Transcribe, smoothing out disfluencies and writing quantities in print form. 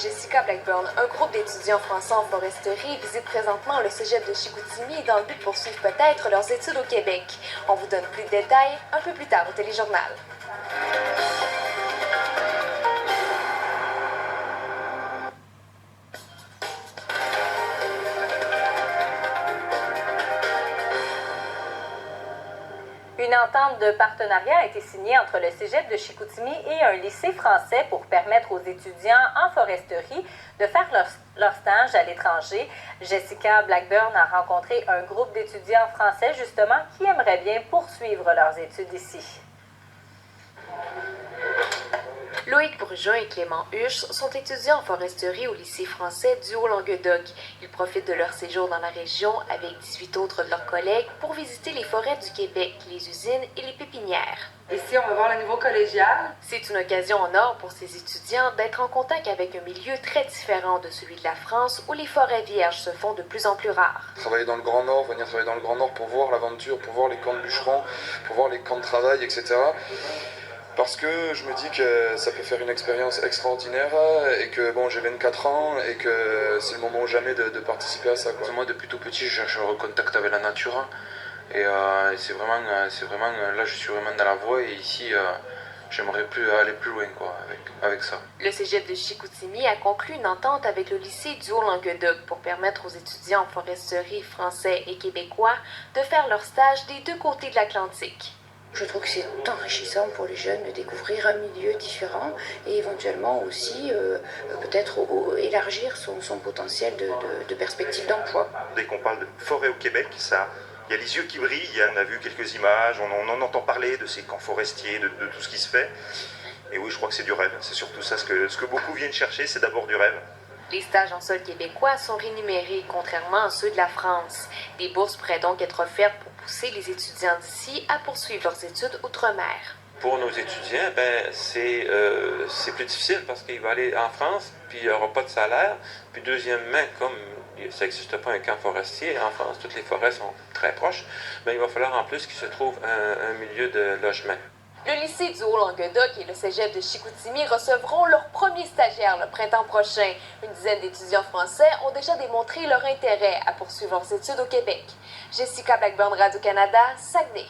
Jessica Blackburn. Un groupe d'étudiants français en foresterie visite présentement le cégep de Chicoutimi dans le but de poursuivre peut-être leurs études au Québec. On vous donne plus de détails un peu plus tard au téléjournal. Une entente de partenariat a été signée entre le cégep de Chicoutimi et un lycée français pour permettre aux étudiants en foresterie de faire leur stage à l'étranger. Jessica Blackburn a rencontré un groupe d'étudiants français justement qui aimeraient bien poursuivre leurs études ici. Loïc Brujon et Clément Huche sont étudiants en foresterie au lycée français du Haut-Languedoc. Ils profitent de leur séjour dans la région avec 18 autres de leurs collègues pour visiter les forêts du Québec, les usines et les pépinières. Ici, on va voir le niveau collégial. C'est une occasion en or pour ces étudiants d'être en contact avec un milieu très différent de celui de la France où les forêts vierges se font de plus en plus rares. Travailler dans le Grand Nord, venir travailler dans le Grand Nord pour voir l'aventure, pour voir les camps de bûcherons, pour voir les camps de travail, etc. Parce que je me dis que ça peut faire une expérience extraordinaire et que bon, j'ai 24 ans et que c'est le moment ou jamais de participer à ça, quoi. Moi, depuis tout petit, je cherche un contact avec la nature et c'est vraiment, là, je suis vraiment dans la voie et ici, j'aimerais aller plus loin, quoi, avec ça. Le cégep de Chicoutimi a conclu une entente avec le lycée du Haut-Languedoc pour permettre aux étudiants en foresterie français et québécois de faire leur stage des deux côtés de l'Atlantique. Je trouve que c'est enrichissant pour les jeunes de découvrir un milieu différent et éventuellement aussi peut-être élargir son potentiel de perspective d'emploi. Dès qu'on parle de forêt au Québec, il y a les yeux qui brillent, on a vu quelques images, on en entend parler de ces camps forestiers, de tout ce qui se fait. Et oui, je crois que c'est du rêve. C'est surtout ça, ce que beaucoup viennent chercher, c'est d'abord du rêve. Les stages en sol québécois sont rémunérés, contrairement à ceux de la France. Des bourses pourraient donc être offertes pour pousser les étudiants d'ici à poursuivre leurs études outre-mer. Pour nos étudiants, c'est plus difficile parce qu'ils vont aller en France, puis il n'y aura pas de salaire. Puis deuxièmement, comme ça n'existe pas un camp forestier en France, toutes les forêts sont très proches, il va falloir en plus qu'il se trouve un milieu de logement. Le lycée du Haut-Languedoc et le cégep de Chicoutimi recevront leur premier stagiaire le printemps prochain. Une dizaine d'étudiants français ont déjà démontré leur intérêt à poursuivre leurs études au Québec. Jessica Blackburn, Radio-Canada, Saguenay.